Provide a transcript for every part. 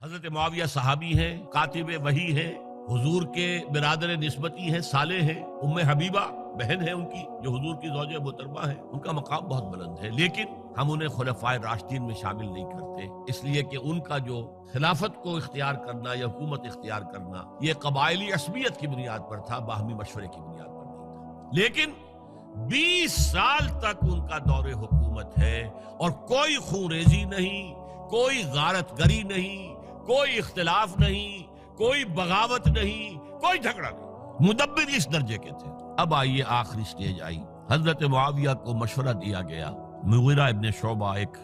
حضرت معاویہ صحابی ہیں، کاتب وحی ہیں، حضور کے برادر نسبتی ہیں، صالح ہیں، ام حبیبہ بہن ہے ان کی جو حضور کی زوجہ محترمہ ہے، ان کا مقام بہت بلند ہے، لیکن ہم انہیں خلفائے راشدین میں شامل نہیں کرتے، اس لیے کہ ان کا جو خلافت کو اختیار کرنا یا حکومت اختیار کرنا یہ قبائلی عصبیت کی بنیاد پر تھا، باہمی مشورے کی بنیاد پر نہیں تھا۔ لیکن 20 سال تک ان کا دور حکومت ہے اور کوئی خون ریزی نہیں، کوئی غارت گری نہیں، کوئی اختلاف نہیں، کوئی بغاوت نہیں، کوئی جھگڑا نہیں، مدبر اس درجے کے تھے۔ اب آئیے آخری سٹیج آئی، حضرت معاویہ کو مشورہ دیا گیا، مغیرہ ابن شعبہ ایک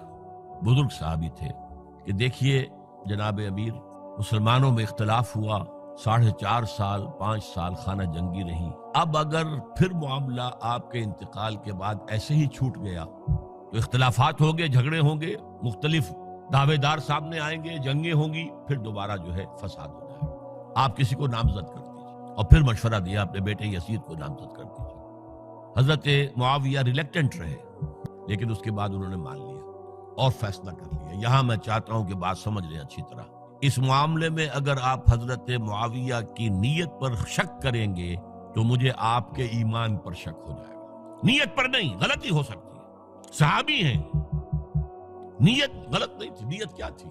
بزرگ صحابی تھے، کہ دیکھیے جناب امیر، مسلمانوں میں اختلاف ہوا، 4.5 سال 5 سال خانہ جنگی رہی، اب اگر پھر معاملہ آپ کے انتقال کے بعد ایسے ہی چھوٹ گیا تو اختلافات ہوں گے، جھگڑے ہوں گے، مختلف دعوے دار سامنے آئیں گے، جنگیں ہوں گی، پھر دوبارہ جو ہے فساد ہو جائے گا، آپ کسی کو نامزد کر دیجیے۔ اور پھر مشورہ دیا اپنے بیٹے یزید کو نامزد کر دیجیے۔ حضرت معاویہ ریلیکٹنٹ رہے، لیکن اس کے بعد انہوں نے مان لیا اور فیصلہ کر لیا۔ یہاں میں چاہتا ہوں کہ بات سمجھ لیں اچھی طرح، اس معاملے میں اگر آپ حضرت معاویہ کی نیت پر شک کریں گے تو مجھے آپ کے ایمان پر شک ہو جائے گا۔ نیت پر نہیں، غلطی ہو سکتی ہے، صحابی ہیں، نیت غلط نہیں تھی، نیت کیا تھی؟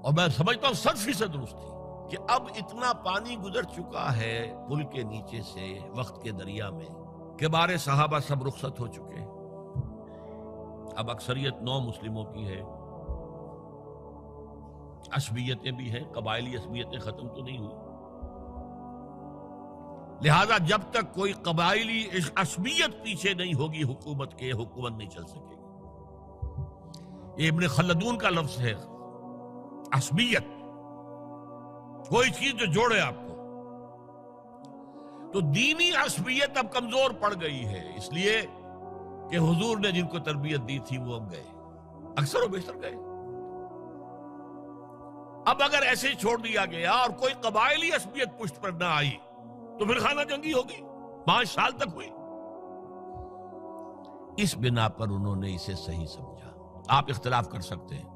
اور میں سمجھتا ہوں 100% درست تھی کہ اب اتنا پانی گزر چکا ہے پل کے نیچے سے وقت کے دریا میں کہ بارے صحابہ سب رخصت ہو چکے، اب اکثریت 9 مسلموں کی ہے، عصبیتیں بھی ہیں، قبائلی عصبیتیں ختم تو نہیں ہوئی، لہذا جب تک کوئی قبائلی عصبیت پیچھے نہیں ہوگی حکومت کے، حکومت نہیں چل سکے گی۔ یہ ابن خلدون کا لفظ ہے، عصبیت، کوئی چیز جو جوڑے آپ کو۔ تو دینی عصبیت اب کمزور پڑ گئی ہے، اس لیے کہ حضور نے جن کو تربیت دی تھی وہ اب گئے، اکثر و بیشتر گئے۔ اب اگر ایسے چھوڑ دیا گیا اور کوئی قبائلی عصبیت پشت پر نہ آئی تو پھر خانہ جنگی ہوگی، 5 سال تک ہوئی۔ اس بنا پر انہوں نے اسے صحیح سمجھا۔ آپ اختلاف کر سکتے ہیں،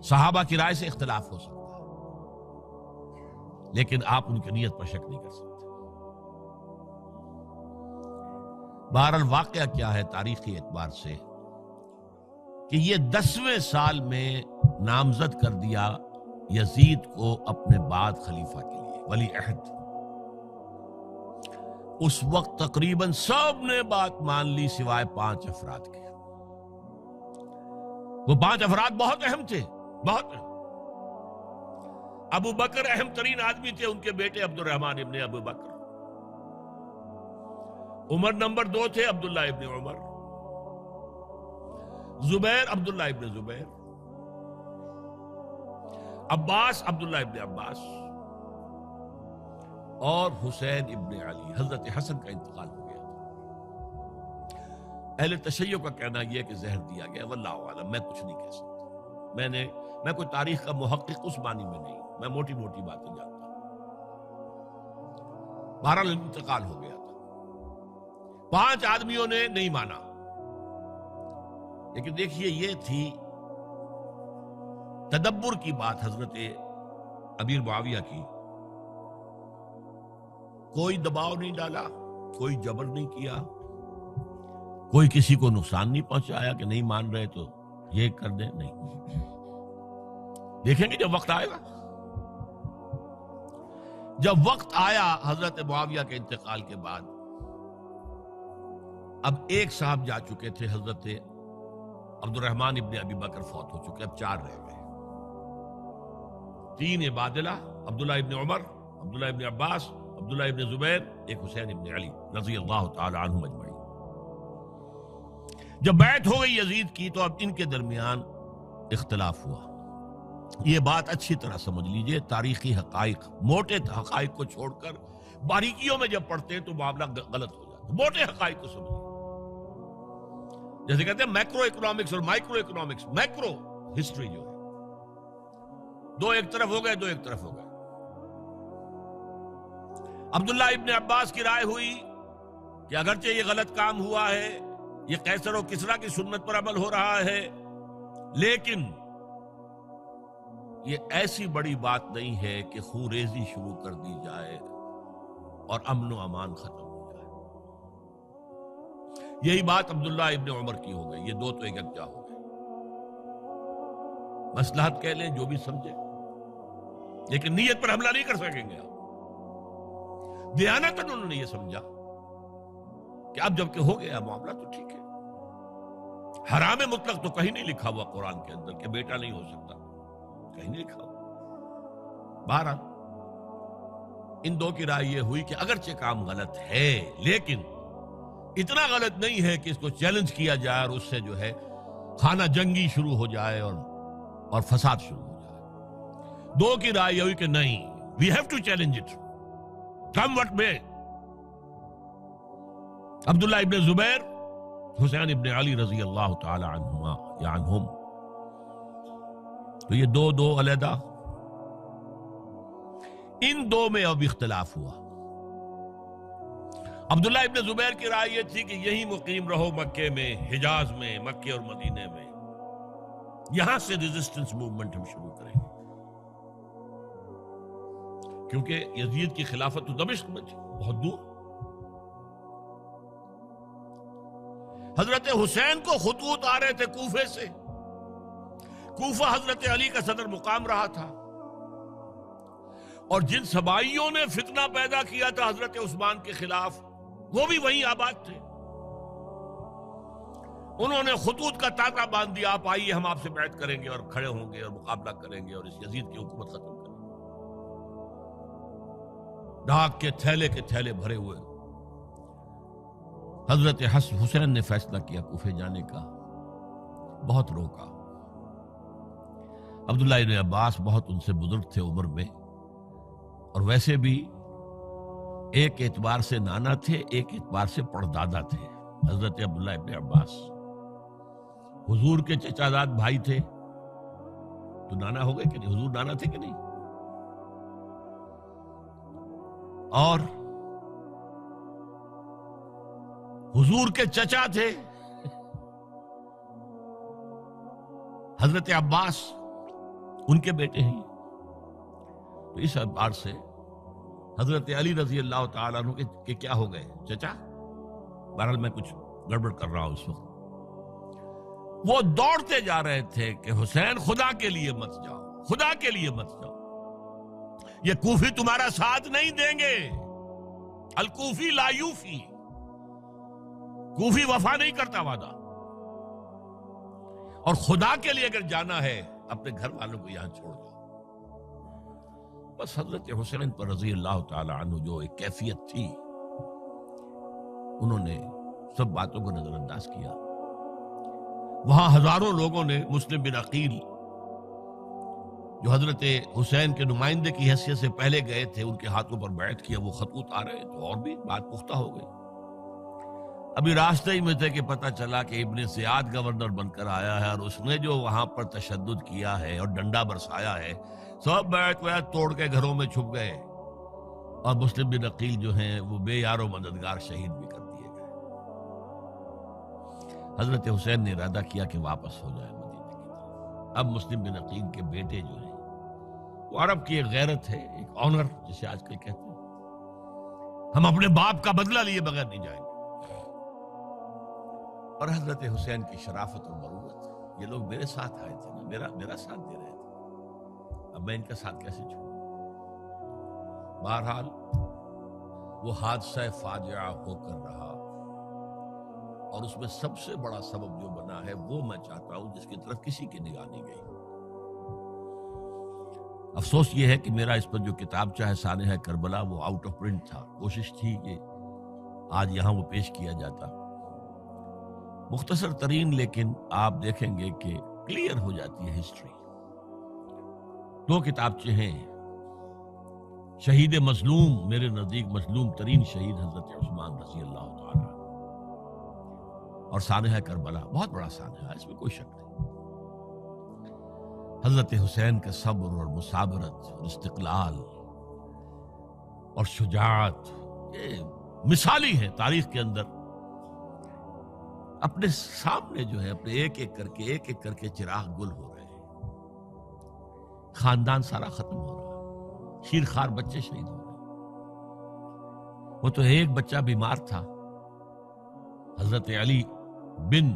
صحابہ کی رائے سے اختلاف ہو سکتا ہے، لیکن آپ ان کی نیت پر شک نہیں کر سکتے۔ بہرحال واقعہ کیا ہے تاریخی اعتبار سے کہ یہ 10ویں سال میں نامزد کر دیا یزید کو اپنے بعد خلیفہ کے لیے، ولی عہد۔ اس وقت تقریباً سب نے بات مان لی سوائے 5 افراد کے۔ وہ 5 افراد بہت اہم تھے، بہت اہم۔ ابو بکر اہم ترین آدمی تھے، ان کے بیٹے عبد الرحمن ابن ابو بکر۔ عمر نمبر 2 تھے، عبداللہ ابن عمر۔ زبیر عبداللہ ابن زبیر۔ عباس عبداللہ ابن عباس، اور حسین ابن علی۔ حضرت حسن کا انتقال ہو گیا تھا۔ اہل تشیع کا کہنا یہ کہ زہر دیا گیا، واللہ اعلم، میں کچھ نہیں کہہ سکتا، میں کوئی تاریخ کا محقق اس معنی میں نہیں، میں موٹی موٹی باتیں جانتا ہوں۔ بہرحال انتقال ہو گیا تھا، 5 آدمیوں نے نہیں مانا، لیکن دیکھیے یہ تھی تدبر کی بات حضرت امیر معاویہ کی۔ کوئی دباؤ نہیں ڈالا، کوئی جبر نہیں کیا، کوئی کسی کو نقصان نہیں پہنچایا کہ نہیں مان رہے تو یہ کر دیں، نہیں۔ دیکھیں گے جب وقت آئے گا۔ جب وقت آیا حضرت معاویہ کے انتقال کے بعد، اب ایک صاحب جا چکے تھے، حضرت عبد الرحمن ابن ابی بکر فوت ہو چکے، اب 4 رہ گئے، 3 عبادلہ، عبداللہ ابن عمر، عبداللہ ابن عباس، عبداللہ ابن زبیر، ایک حسین ابن علی رضی اللہ تعالی عنہم اجمعین۔ جب بیعت ہو گئی یزید کی تو اب ان کے درمیان اختلاف ہوا۔ یہ بات اچھی طرح سمجھ لیجئے، تاریخی حقائق، موٹے حقائق کو چھوڑ کر باریکیوں میں جب پڑھتے ہیں تو معاملہ غلط ہو جاتا ہے۔ موٹے حقائق کو سمجھیں، جیسے کہتے ہیں میکرو اکنامکس اور مائکرو اکنامکس۔ میکرو ہسٹری جو ہے، 2 ایک طرف ہو گئے، 2 ایک طرف ہو گئے۔ عبداللہ ابن عباس کی رائے ہوئی کہ اگرچہ یہ غلط کام ہوا ہے، یہ قیصر و کسریٰ کی سنت پر عمل ہو رہا ہے، لیکن یہ ایسی بڑی بات نہیں ہے کہ خوریزی شروع کر دی جائے اور امن و امان ختم ہو جائے. یہی بات عبداللہ ابن عمر کی ہو گئی. یہ دو تو یکجا ہو گئے. مصلحت کہہ لیں جو بھی سمجھے، لیکن نیت پر حملہ نہیں کر سکیں گے آپ. دیانتاً انہوں نے یہ سمجھا کہ اب جب کہ ہو گیا معاملہ تو ٹھیک ہے. حرام مطلق تو کہیں نہیں لکھا ہوا قرآن کے اندر کہ بیٹا نہیں ہو سکتا، کہیں نہیں لکھا ہوا. بہرحال ان دو کی رائے یہ ہوئی کہ اگرچہ کام غلط ہے لیکن اتنا غلط نہیں ہے کہ اس کو چیلنج کیا جائے اور اس سے جو ہے خانہ جنگی شروع ہو جائے اور فساد شروع ہو جائے. دو کی رائے یہ ہوئی کہ نہیں، we have to challenge it come what may. Abdullah ابن زبیر، حسین ابن علی رضی اللہ تعالی عنہما یا عنہم، تو یہ دو علیحدہ. ان دو میں اب اختلاف ہوا. عبداللہ ابن زبیر کی رائے یہ تھی کہ یہی مقیم رہو مکے میں، حجاز میں، مکے اور مدینے میں، یہاں سے ریزسٹنس موومنٹ ہم شروع کریں گے، کیونکہ یزید کی خلافت تو دمشق میں تھی، بہت دور. حضرت حسین کو خطوط آ رہے تھے کوفے سے. کوفہ حضرت علی کا صدر مقام رہا تھا، اور جن سبائیوں نے فتنہ پیدا کیا تھا حضرت عثمان کے خلاف وہ بھی وہیں آباد تھے. انہوں نے خطوط کا تاتا باندھ دیا، آپ آئیے ہم آپ سے بیعت کریں گے اور کھڑے ہوں گے اور مقابلہ کریں گے اور اس یزید کی حکومت ختم کریں گے. ڈاک کے تھیلے بھرے ہوئے. حضرت حسین نے فیصلہ کیا کوفے جانے کا، بہت روکا. عبداللہ ابن عباس بہت ان سے بزرگ تھے عمر میں، اور ویسے بھی ایک اعتبار سے نانا تھے، ایک اعتبار سے پردادا تھے. حضرت عبداللہ ابن عباس حضور کے چچا زاد بھائی تھے تو نانا ہو گئے کہ نہیں؟ حضور نانا تھے کہ نہیں؟ اور حضور کے چچا تھے حضرت عباس، ان کے بیٹے ہیں. تو اس اعتبار سے حضرت علی رضی اللہ تعالیٰ عنہ کے کیا ہو گئے؟ چچا. بہرحال میں کچھ گڑبڑ کر رہا ہوں اس وقت. وہ دوڑتے جا رہے تھے کہ حسین خدا کے لیے مت جاؤ، خدا کے لیے مت جاؤ، یہ کوفی تمہارا ساتھ نہیں دیں گے. الکوفی لا یوفی، کوفی وفا نہیں کرتا وعدہ. اور خدا کے لیے اگر جانا ہے اپنے گھر والوں کو یہاں چھوڑ دو. بس حضرت حسین پر رضی اللہ تعالی عنہ جو ایک کیفیت تھی، انہوں نے سب باتوں کو نظر انداز کیا. وہاں ہزاروں لوگوں نے مسلم بن عقیل جو حضرت حسین کے نمائندے کی حیثیت سے پہلے گئے تھے، ان کے ہاتھوں پر بیعت کیا. وہ خطوط آ رہے تو اور بھی بات پختہ ہو گئی. ابھی راستے ہی میں تھے کہ پتہ چلا کہ ابن زیاد گورنر بن کر آیا ہے، اور اس نے جو وہاں پر تشدد کیا ہے اور ڈنڈا برسایا ہے، سب بیعت توڑ کے گھروں میں چھپ گئے. اور مسلم بن عقیل جو ہیں وہ بے یار و مددگار شہید بھی کر دیے گئے. حضرت حسین نے ارادہ کیا کہ واپس ہو جائے مدینے کی طرف. اب مسلم بن عقیل کے بیٹے جو ہیں، وہ عرب کی ایک غیرت ہے، ایک آنر جسے آج کل کہتے ہیں، ہم اپنے باپ کا بدلہ لیے بغیر نہیں جائیں گے. اور حضرت حسین کی شرافت اور مروت، یہ لوگ میرے ساتھ آئے تھے نا، میرا ساتھ دے رہے تھے، اب میں ان کا ساتھ کیسے چھوڑوں؟ بہرحال وہ حادثہ فاجعہ ہو کر رہا، اور اس میں سب سے بڑا سبب جو بنا ہے وہ میں چاہتا ہوں جس کی طرف کسی کی نگاہ نہیں گئی. افسوس یہ ہے کہ میرا اس پر جو کتاب چاہے سانحہ کربلا وہ آؤٹ آف پرنٹ تھا. کوشش تھی کہ آج یہاں وہ پیش کیا جاتا، مختصر ترین، لیکن آپ دیکھیں گے کہ کلیئر ہو جاتی ہے ہسٹری. دو کتابچے ہیں. شہید مظلوم، میرے نزدیک مظلوم ترین شہید حضرت عثمان رضی اللہ تعالی، اور سانحہ کربلا، بہت بڑا سانحہ ہے، اس میں کوئی شک نہیں. حضرت حسین کا صبر اور مثابرت اور استقلال اور شجاعت، یہ مثالی ہے تاریخ کے اندر. اپنے سامنے جو ہے، اپنے ایک ایک کر کے چراغ گل ہو رہے ہیں. خاندان سارا ختم ہو رہا ہے، شیرخوار بچے شہید ہو رہے ہیں۔ وہ تو ایک بچہ بیمار تھا، حضرت علی بن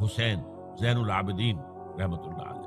حسین زین العابدین رحمت اللہ علیہ،